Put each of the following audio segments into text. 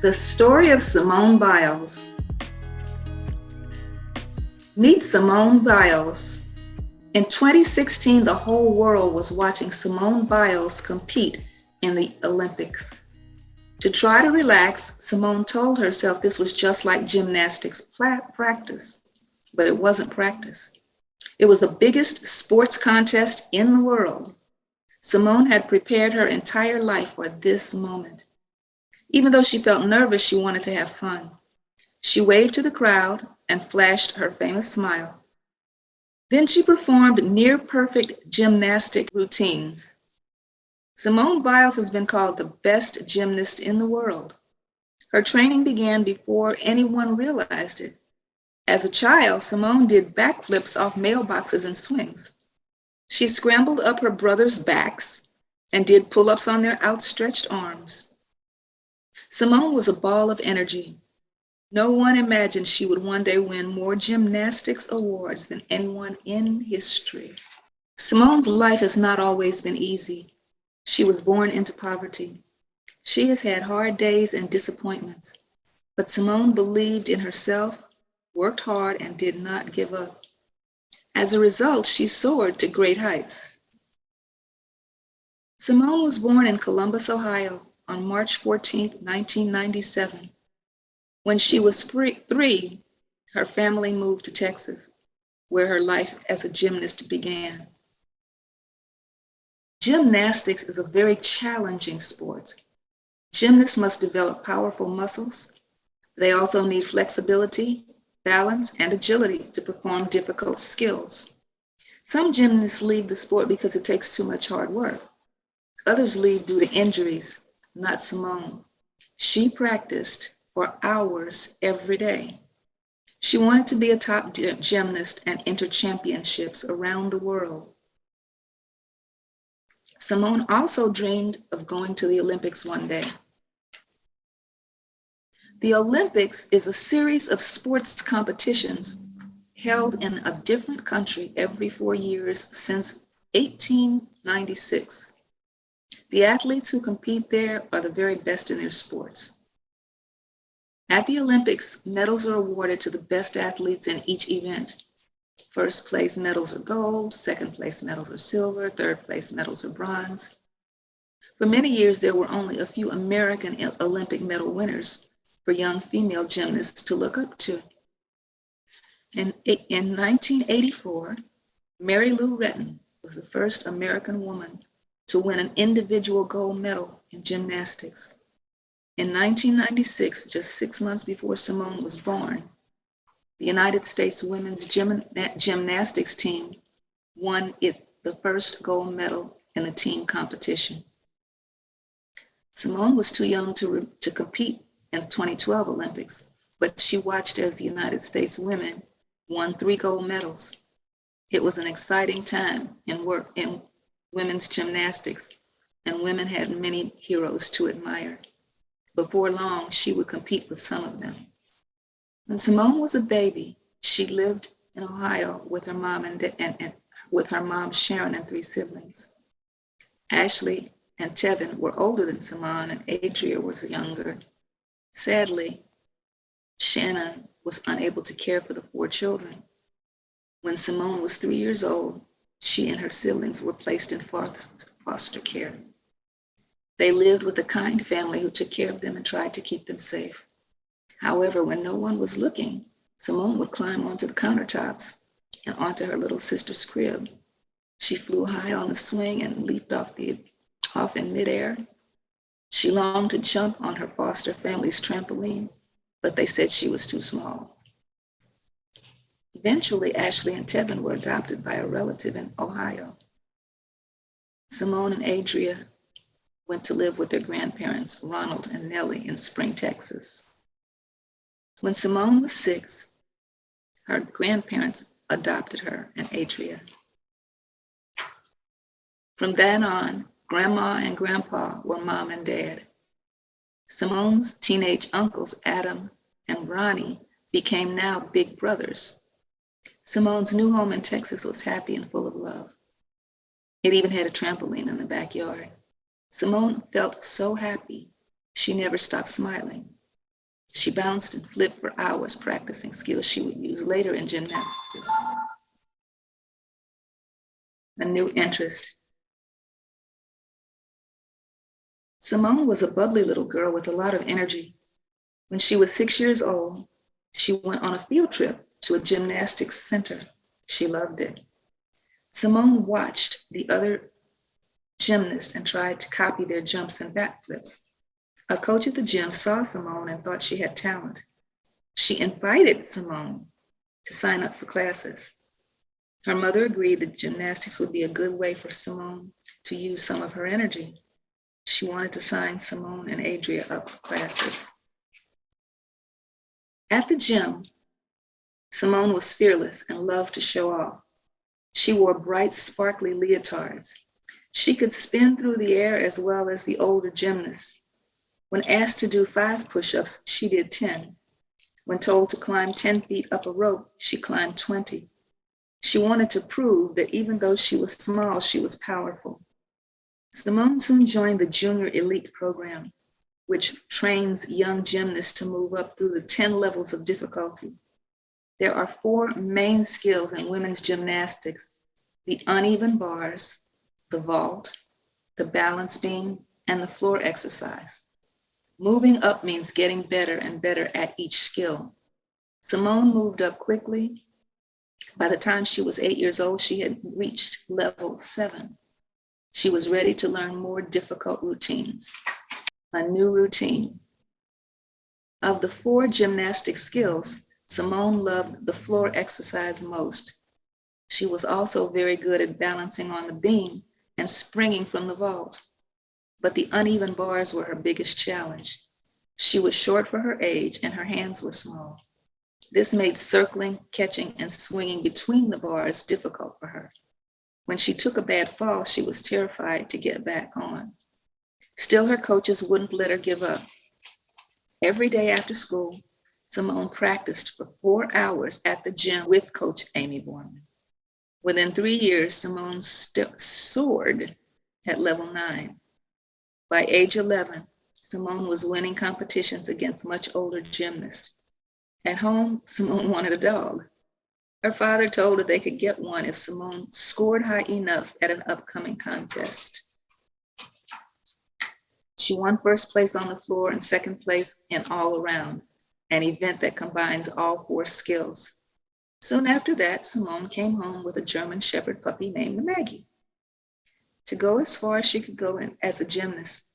The story of Simone Biles. Meet Simone Biles. In 2016, the whole world was watching Simone Biles compete in the Olympics. To try to relax, Simone told herself this was just like gymnastics practice, but it wasn't practice. It was the biggest sports contest in the world. Simone had prepared her entire life for this moment. Even though she felt nervous, she wanted to have fun. She waved to the crowd and flashed her famous smile. Then she performed near-perfect gymnastic routines. Simone Biles has been called the best gymnast in the world. Her training began before anyone realized it. As a child, Simone did backflips off mailboxes and swings. She scrambled up her brothers' backs and did pull-ups on their outstretched arms. Simone was a ball of energy. No one imagined she would one day win more gymnastics awards than anyone in history. Simone's life has not always been easy. She was born into poverty. She has had hard days and disappointments, but Simone believed in herself, worked hard, and did not give up. As a result, she soared to great heights. Simone was born in Columbus, Ohio, on March 14, 1997. When she was 3, her family moved to Texas, where her life as a gymnast began. Gymnastics is a very challenging sport. Gymnasts must develop powerful muscles. They also need flexibility, balance, and agility to perform difficult skills. Some gymnasts leave the sport because it takes too much hard work. Others leave due to injuries, not Simone. She practiced for hours every day. She wanted to be a top gymnast and enter championships around the world. Simone also dreamed of going to the Olympics one day. The Olympics is a series of sports competitions held in a different country every 4 years since 1896. The athletes who compete there are the very best in their sports. At the Olympics, medals are awarded to the best athletes in each event. First place medals are gold, second place medals are silver, third place medals are bronze. For many years, there were only a few American Olympic medal winners for young female gymnasts to look up to. In 1984, Mary Lou Retton was the first American woman to win an individual gold medal in gymnastics. In 1996, just 6 months before Simone was born, the United States women's gymnastics team won the first gold medal in a team competition. Simone was too young to compete in the 2012 Olympics, but she watched as the United States women won 3 gold medals. It was an exciting time in women's gymnastics, and women had many heroes to admire. Before long, she would compete with some of them. When Simone was a baby, she lived in Ohio with her mom and with her mom Sharon and 3 siblings. Ashley and Tevin were older than Simone, and Adria was younger. Sadly, Shannon was unable to care for the 4 children. When Simone was 3 years old, she and her siblings were placed in foster care. They lived with a kind family who took care of them and tried to keep them safe. However, when no one was looking, Simone would climb onto the countertops and onto her little sister's crib. She flew high on the swing and leaped off in midair. She longed to jump on her foster family's trampoline, but they said she was too small. Eventually, Ashley and Tevin were adopted by a relative in Ohio. Simone and Adria went to live with their grandparents, Ronald and Nellie, in Spring, Texas. When Simone was 6, her grandparents adopted her and Adria. From then on, Grandma and Grandpa were Mom and Dad. Simone's teenage uncles, Adam and Ronnie, became now big brothers. Simone's new home in Texas was happy and full of love. It even had a trampoline in the backyard. Simone felt so happy, she never stopped smiling. She bounced and flipped for hours, practicing skills she would use later in gymnastics. A new interest. Simone was a bubbly little girl with a lot of energy. When she was 6 years old, she went on a field trip to a gymnastics center. She loved it. Simone watched the other gymnasts and tried to copy their jumps and backflips. A coach at the gym saw Simone and thought she had talent. She invited Simone to sign up for classes. Her mother agreed that gymnastics would be a good way for Simone to use some of her energy. She wanted to sign Simone and Adria up for classes. At the gym, Simone was fearless and loved to show off. She wore bright, sparkly leotards. She could spin through the air as well as the older gymnasts. When asked to do 5 push-ups, she did 10. When told to climb 10 feet up a rope, she climbed 20. She wanted to prove that even though she was small, she was powerful. Simone soon joined the Junior Elite program, which trains young gymnasts to move up through the 10 levels of difficulty. There are 4 main skills in women's gymnastics: the uneven bars, the vault, the balance beam, and the floor exercise. Moving up means getting better and better at each skill. Simone moved up quickly. By the time she was 8 years old, she had reached level 7. She was ready to learn more difficult routines. A new routine. Of the 4 gymnastic skills, Simone loved the floor exercise most. She was also very good at balancing on the beam and springing from the vault. But the uneven bars were her biggest challenge. She was short for her age and her hands were small. This made circling, catching, and swinging between the bars difficult for her. When she took a bad fall, she was terrified to get back on. Still, her coaches wouldn't let her give up. Every day after school, Simone practiced for 4 hours at the gym with Coach Amy Borman. Within 3 years, Simone soared at level 9. By age 11, Simone was winning competitions against much older gymnasts. At home, Simone wanted a dog. Her father told her they could get one if Simone scored high enough at an upcoming contest. She won first place on the floor and second place in all around, an event that combines all 4 skills. Soon after that, Simone came home with a German Shepherd puppy named Maggie. To go as far as she could go as a gymnast,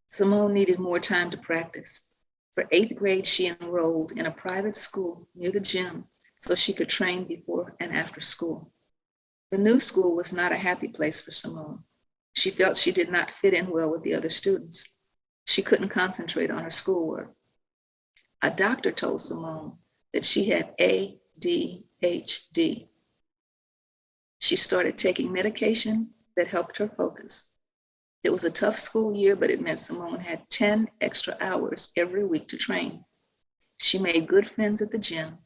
Simone needed more time to practice. For 8th grade, she enrolled in a private school near the gym so she could train before and after school. The new school was not a happy place for Simone. She felt she did not fit in well with the other students. She couldn't concentrate on her schoolwork. A doctor told Simone that she had ADHD. She started taking medication that helped her focus. It was a tough school year, but it meant Simone had 10 extra hours every week to train. She made good friends at the gym.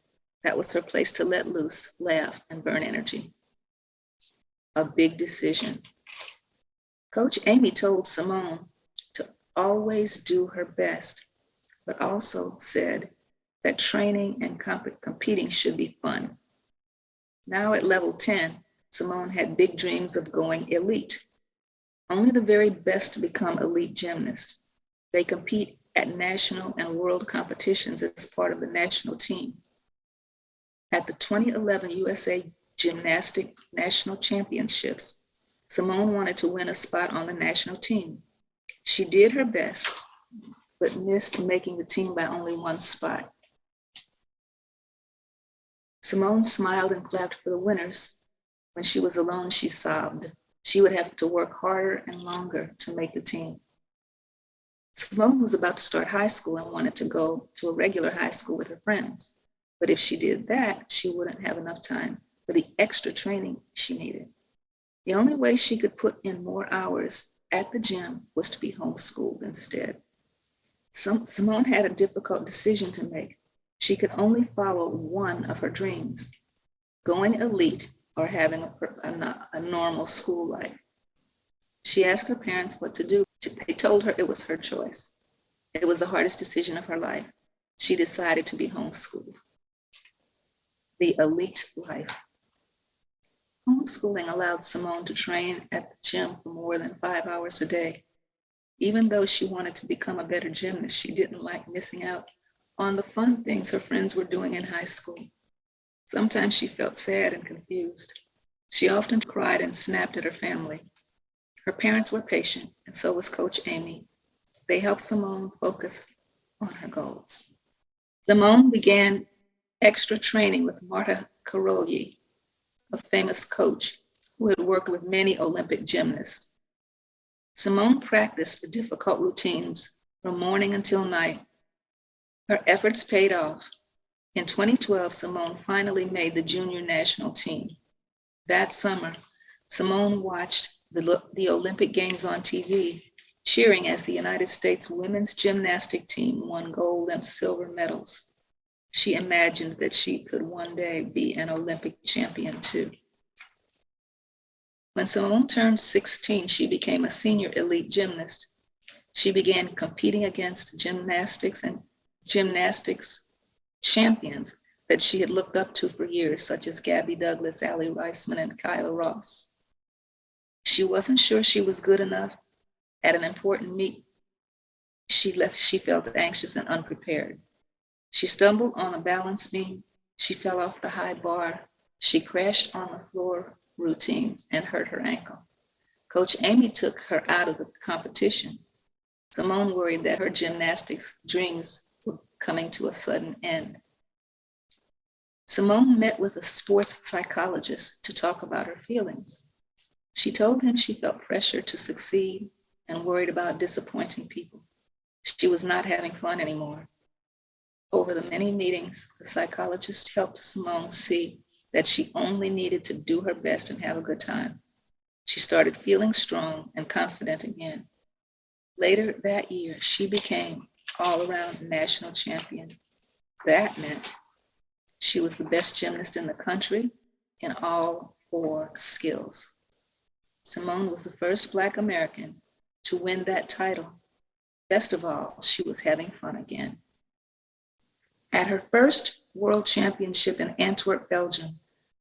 That was her place to let loose, laugh, and burn energy. A big decision. Coach Amy told Simone to always do her best, but also said that training and competing should be fun. Now at level 10, Simone had big dreams of going elite. Only the very best become elite gymnasts. They compete at national and world competitions as part of the national team. At the 2011 USA Gymnastic National Championships, Simone wanted to win a spot on the national team. She did her best, but missed making the team by only 1 spot. Simone smiled and clapped for the winners. When she was alone, she sobbed. She would have to work harder and longer to make the team. Simone was about to start high school and wanted to go to a regular high school with her friends. But if she did that, she wouldn't have enough time for the extra training she needed. The only way she could put in more hours at the gym was to be homeschooled instead. Simone had a difficult decision to make. She could only follow one of her dreams: going elite or having a normal school life. She asked her parents what to do. They told her it was her choice. It was the hardest decision of her life. she decided to be homeschooled. The elite life. Homeschooling allowed Simone to train at the gym for more than 5 hours a day. Even though she wanted to become a better gymnast, she didn't like missing out on the fun things her friends were doing in high school. Sometimes she felt sad and confused. She often cried and snapped at her family. Her parents were patient, and so was Coach Amy. They helped Simone focus on her goals. Simone began extra training with Marta Karolyi, a famous coach who had worked with many Olympic gymnasts. Simone practiced difficult routines from morning until night. Her efforts paid off. In 2012, Simone finally made the junior national team. That summer, Simone watched the Olympic Games on TV, cheering as the United States women's gymnastic team won gold and silver medals. She imagined that she could one day be an Olympic champion too. When Simone turned 16, she became a senior elite gymnast. She began competing against gymnastics champions that she had looked up to for years, such as Gabby Douglas, Allie Reisman, and Kyla Ross. She wasn't sure she was good enough. At an important meet, she felt anxious and unprepared. She stumbled on a balance beam. She fell off the high bar. She crashed on the floor routines and hurt her ankle. Coach Amy took her out of the competition. Simone worried that her gymnastics dreams were coming to a sudden end. Simone met with a sports psychologist to talk about her feelings. She told him she felt pressure to succeed and worried about disappointing people. She was not having fun anymore. Over the many meetings, the psychologist helped Simone see that she only needed to do her best and have a good time. She started feeling strong and confident again. Later that year, she became all-around national champion. That meant she was the best gymnast in the country in all 4 skills. Simone was the first Black American to win that title. Best of all, she was having fun again. At her first World Championship in Antwerp, Belgium,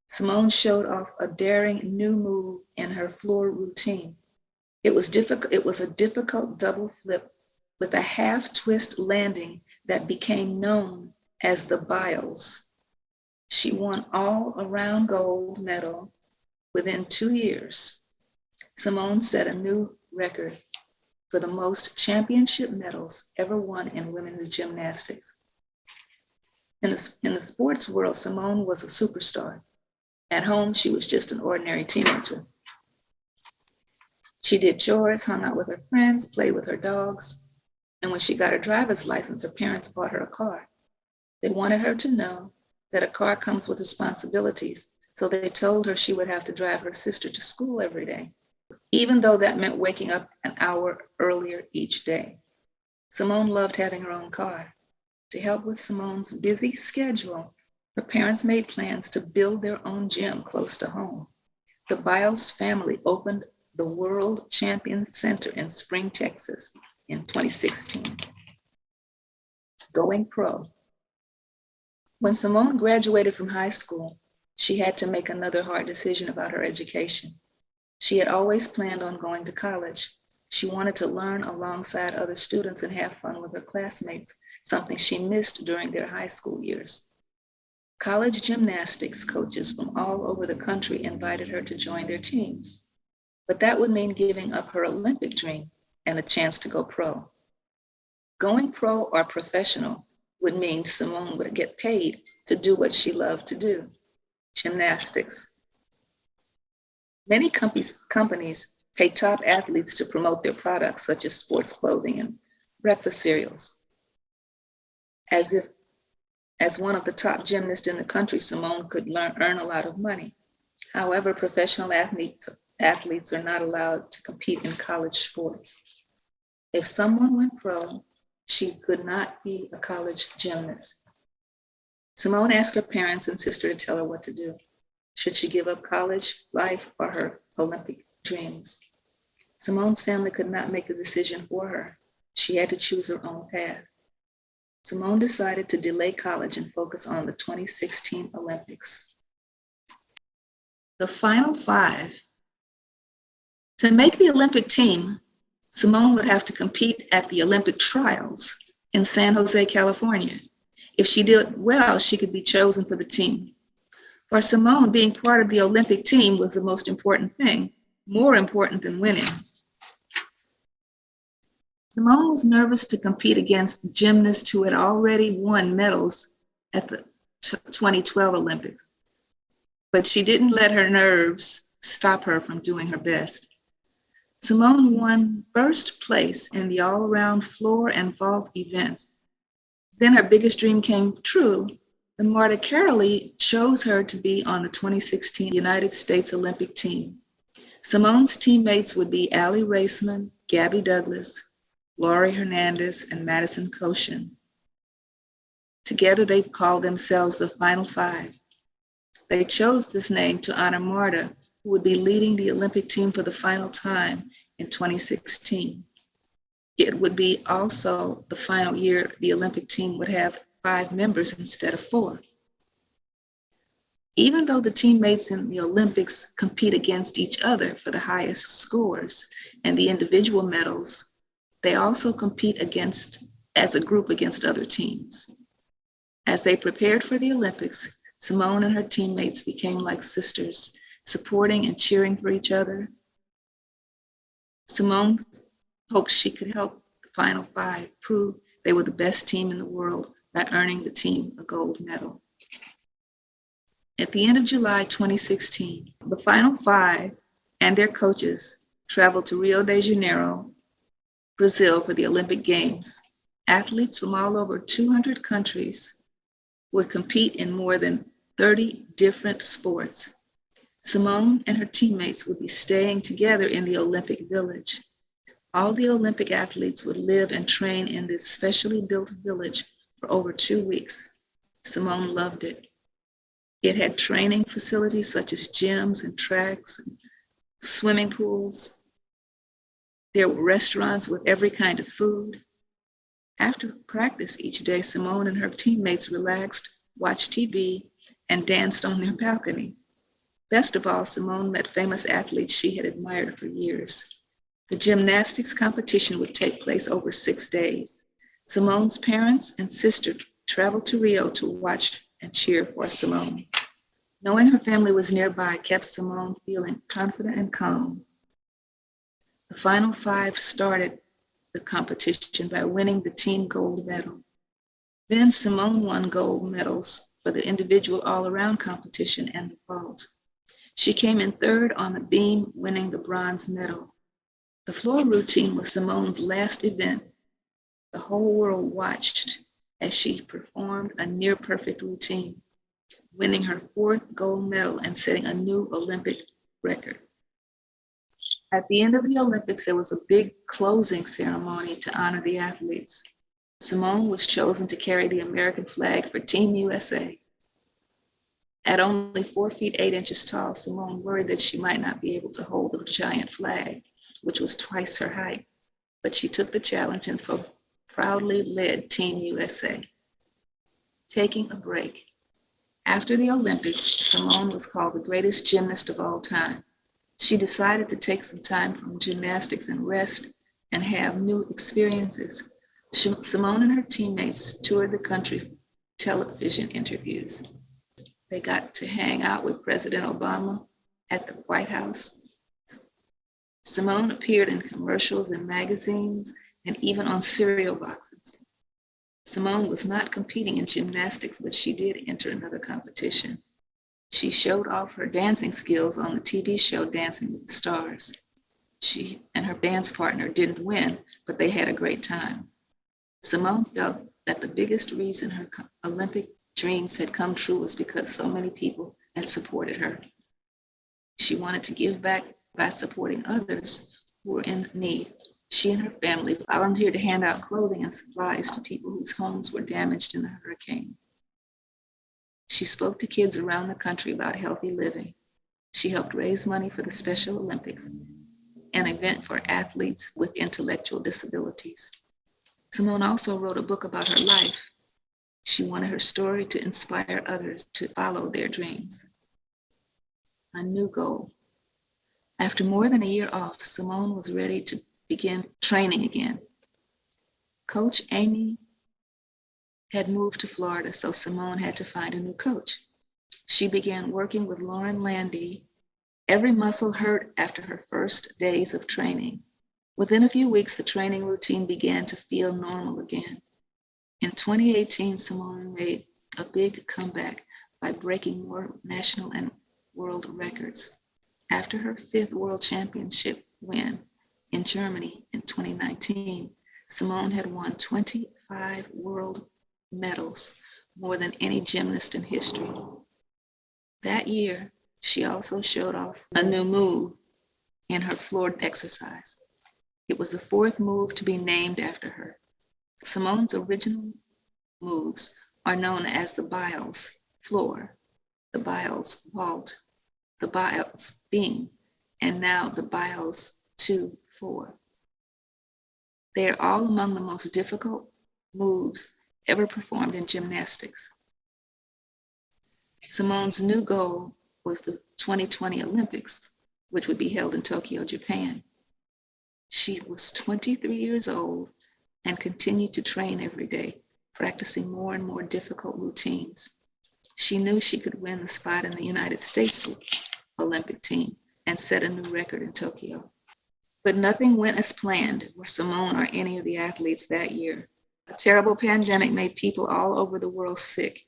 Simone showed off a daring new move in her floor routine. It was a difficult double flip with a half twist landing that became known as the Biles. She won all-around gold medal within 2 years. Simone set a new record for the most championship medals ever won in women's gymnastics. In the sports world, Simone was a superstar. At home, she was just an ordinary teenager. She did chores, hung out with her friends, played with her dogs, and when she got her driver's license, her parents bought her a car. They wanted her to know that a car comes with responsibilities, so they told her she would have to drive her sister to school every day, even though that meant waking up an hour earlier each day. Simone loved having her own car. To help with Simone's busy schedule, her parents made plans to build their own gym close to home. The Biles family opened the World Champion Center in Spring, Texas in 2016. Going pro. When Simone graduated from high school, she had to make another hard decision about her education. She had always planned on going to college. She wanted to learn alongside other students and have fun with her classmates, something she missed during their high school years. College gymnastics coaches from all over the country invited her to join their teams, but that would mean giving up her Olympic dream and a chance to go pro. Going pro or professional would mean Simone would get paid to do what she loved to do, gymnastics. Many companies pay top athletes to promote their products, such as sports clothing and breakfast cereals. As one of the top gymnasts in the country, Simone could earn a lot of money. However, professional athletes are not allowed to compete in college sports. If someone went pro, she could not be a college gymnast. Simone asked her parents and sister to tell her what to do. Should she give up college life or her Olympic dreams? Simone's family could not make the decision for her. She had to choose her own path. Simone decided to delay college and focus on the 2016 Olympics. The final five. To make the Olympic team, Simone would have to compete at the Olympic trials in San Jose, California. If she did well, she could be chosen for the team. For Simone, being part of the Olympic team was the most important thing, more important than winning. Simone was nervous to compete against gymnasts who had already won medals at the 2012 Olympics, but she didn't let her nerves stop her from doing her best. Simone won first place in the all-around floor and vault events. Then her biggest dream came true when Marta Carolee chose her to be on the 2016 United States Olympic team. Simone's teammates would be Allie Raceman, Gabby Douglas, Laurie Hernandez, and Madison Koshin. Together they called themselves the Final Five. They chose this name to honor Marta, who would be leading the Olympic team for the final time in 2016. It would be also the final year the Olympic team would have 5 members instead of 4. Even though the teammates in the Olympics compete against each other for the highest scores and the individual medals, they also compete as a group against other teams. As they prepared for the Olympics, Simone and her teammates became like sisters, supporting and cheering for each other. Simone hoped she could help the Final Five prove they were the best team in the world by earning the team a gold medal. At the end of July 2016, the Final Five and their coaches traveled to Rio de Janeiro, Brazil for the Olympic Games. Athletes from all over 200 countries would compete in more than 30 different sports. Simone and her teammates would be staying together in the Olympic Village. All the Olympic athletes would live and train in this specially built village for over 2 weeks. Simone loved it. It had training facilities such as gyms and tracks and swimming pools. There were restaurants with every kind of food. After practice each day, Simone and her teammates relaxed, watched TV, and danced on their balcony. Best of all, Simone met famous athletes she had admired for years. The gymnastics competition would take place over 6 days. Simone's parents and sister traveled to Rio to watch and cheer for Simone. Knowing her family was nearby kept Simone feeling confident and calm. The Final Five started the competition by winning the team gold medal. Then Simone won gold medals for the individual all-around competition and the vault. She came in third on the beam, winning the bronze medal. The floor routine was Simone's last event. The whole world watched as she performed a near-perfect routine, winning her 4th gold medal and setting a new Olympic record. At the end of the Olympics, there was a big closing ceremony to honor the athletes. Simone was chosen to carry the American flag for Team USA. At only 4 feet 8 inches tall, Simone worried that she might not be able to hold the giant flag, which was twice her height, but she took the challenge and proudly led Team USA. Taking a break. After the Olympics, Simone was called the greatest gymnast of all time. She decided to take some time from gymnastics and rest and have new experiences. Simone and her teammates toured the country for television interviews. They got to hang out with President Obama at the White House. Simone appeared in commercials and magazines and even on cereal boxes. Simone was not competing in gymnastics, but she did enter another competition. She showed off her dancing skills on the TV show Dancing with the Stars. She and her dance partner didn't win, but they had a great time. Simone felt that the biggest reason her Olympic dreams had come true was because so many people had supported her. She wanted to give back by supporting others who were in need. She and her family volunteered to hand out clothing and supplies to people whose homes were damaged in the hurricane. She spoke to kids around the country about healthy living. She helped raise money for the Special Olympics, an event for athletes with intellectual disabilities. Simone also wrote a book about her life. She wanted her story to inspire others to follow their dreams. A new goal. After more than a year off, Simone was ready to begin training again. Coach Amy had moved to Florida, so Simone had to find a new coach. She began working with Lauren Landy. Every muscle hurt after her first days of training. Within a few weeks, the training routine began to feel normal again. In 2018, Simone made a big comeback by breaking more national and world records. After her 5th World Championship win in Germany in 2019, Simone had won 25 world medals, more than any gymnast in history. That year, she also showed off a new move in her floor exercise. It was the 4th move to be named after her. Simone's original moves are known as the Biles floor, the Biles vault, the Biles beam, and now the Biles 2-4. They are all among the most difficult moves ever performed in gymnastics. Simone's new goal was the 2020 Olympics, which would be held in Tokyo, Japan. She was 23 years old and continued to train every day, practicing more and more difficult routines. She knew she could win the spot in the United States Olympic team and set a new record in Tokyo. But nothing went as planned for Simone or any of the athletes that year. A terrible pandemic made people all over the world sick.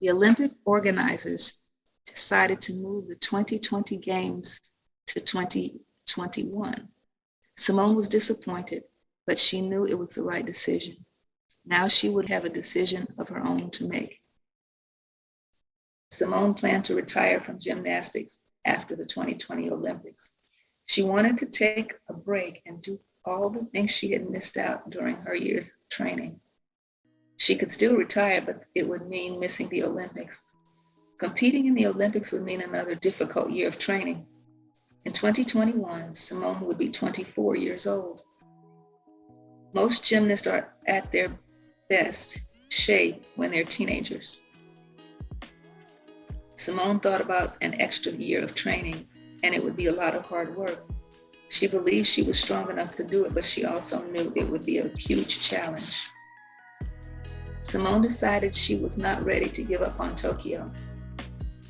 The Olympic organizers decided to move the 2020 Games to 2021. Simone was disappointed, but she knew it was the right decision. Now she would have a decision of her own to make. Simone planned to retire from gymnastics after the 2020 Olympics. She wanted to take a break and do all the things she had missed out during her years of training. She could still retire, but it would mean missing the Olympics. Competing in the Olympics would mean another difficult year of training. In 2021, Simone would be 24 years old. Most gymnasts are at their best shape when they're teenagers. Simone thought about an extra year of training, and it would be a lot of hard work. She believed she was strong enough to do it, but she also knew it would be a huge challenge. Simone decided she was not ready to give up on Tokyo.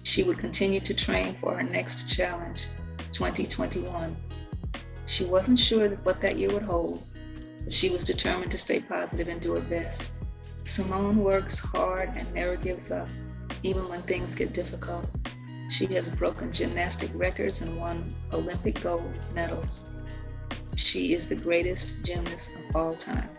She would continue to train for her next challenge, 2021. She wasn't sure what that year would hold, but she was determined to stay positive and do her best. Simone works hard and never gives up, even when things get difficult. She has broken gymnastic records and won Olympic gold medals. She is the greatest gymnast of all time.